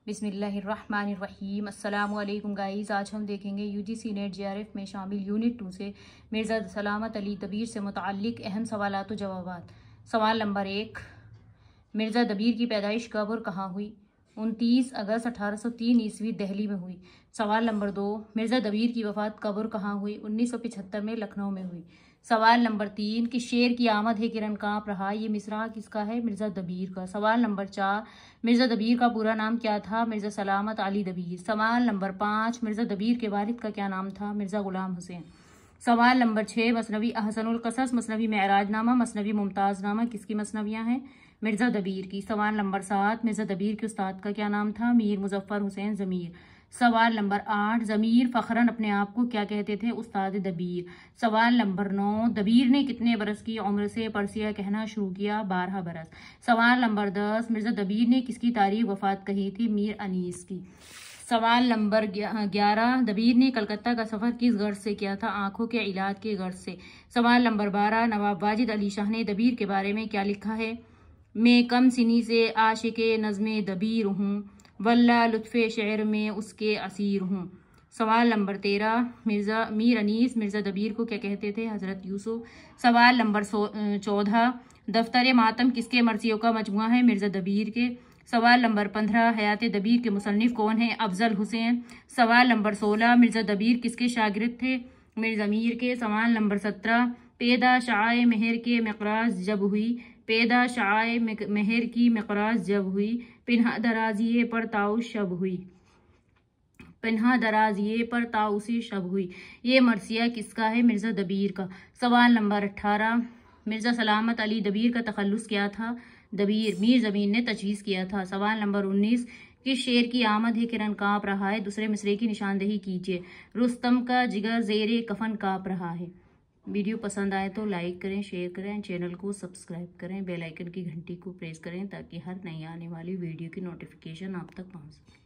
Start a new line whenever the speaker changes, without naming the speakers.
बिस्मिल्लाहिर्रहमानिर्रहीम। अस्सलामु अलैकुम गाइस। आज हम देखेंगे यूजीसी नेट जेआरएफ में शामिल यूनिट 2 से मिर्ज़ा सलामत अली दबीर से मुताल्लिक़ अहम सवालात व जवाबात। सवाल नंबर 1, मिर्ज़ा दबीर की पैदाइश कब और कहाँ हुई? 29 अगस्त 1803 ईस्वी दिल्ली में हुई। सवाल नंबर 2, मिर्ज़ा दबीर की वफ़ात कब और कहाँ हुई? 1975 में लखनऊ में हुई। सवाल नंबर 3, कि शेर की आमद है किरण काँप रहा, ये मिसरा किसका है? मिर्ज़ा दबीर का। सवाल नंबर 4, मिर्ज़ा दबीर का पूरा नाम क्या था? मिर्ज़ा सलामत अली दबीर। सवाल नंबर 5, मिर्ज़ा दबीर के वालिद का क्या नाम था? मिर्ज़ा गुलाम हुसैन। सवाल नंबर 6, मसनवी अहसनुल कसस, मसनवी मेराजनामा, मसनवी मुमताज़नामा किसकी मसनवियाँ हैं? मिर्ज़ा दबीर की। सवाल नंबर 7, मिर्ज़ा दबीर के उस्ताद का क्या नाम था? मीर मुजफ्फर हुसैन ज़मीर। सवाल नंबर 8, ज़मीर फ़ख्रन अपने आप को क्या कहते थे? उस्ताद दबीर। सवाल नंबर 9, दबीर ने कितने बरस की उम्र से परसिया कहना शुरू किया? 12 बरस। सवाल नंबर 10, मिर्ज़ा दबीर ने किसकी तारीख वफ़ात कही थी? मीर अनीस की। सवाल नंबर 11, दबीर ने कलकत्ता का सफ़र किस गर्ज से किया था? आंखों के इलाज के गर्ज से। सवाल नंबर 12, नवाब वाजिद अली शाह ने दबीर के बारे में क्या लिखा है? मैं कम सिनी से आशिक़े नज़्मे दबीर हूँ, वल्ला लुत्फ़े शेर में उसके असीर हूँ। सवाल नंबर 13, मीर अनीस मिर्ज़ा दबीर को क्या कहते थे? हज़रत यूसुफ। सवाल नंबर 14, दफ्तर मातम किसके मर्सियों का मजमुआ है? मिर्ज़ा दबीर के। सवाल नंबर 15, हयात दबीर के मुसन्निफ कौन है? अफजल हुसैन। सवाल नंबर 16, मिर्ज़ा दबीर किसके शागिर्द थे? मिर्ज़ा मीर के। सवाल नंबर 17, पैदा शाए मेहर के मकराज जब हुई? पैदा शाए मेहर की मकराज जब हुई? पिन्हा दराजिए पर ताउस शब हुई। पिन्हा दराजिए पर ताउसी शब हुई। ये मरसिया किसका है? मिर्ज़ा दबीर का। सवाल नंबर 18, मिर्ज़ा सलामत अली दबीर का तखल्लुस क्या था? दबीर मीर ज़मीन ने तजवीज़ किया था। सवाल नंबर 19, किस शेर की आमद है किरण काँप रहा है? दूसरे मिसरे की निशानदेही कीजिए। रुस्तम का जिगर ज़ेरे कफन काँप रहा है। वीडियो पसंद आए तो लाइक करें, शेयर करें, चैनल को सब्सक्राइब करें, बेल आइकन की घंटी को प्रेस करें ताकि हर नई आने वाली वीडियो की नोटिफिकेशन आप तक पहुंच सके।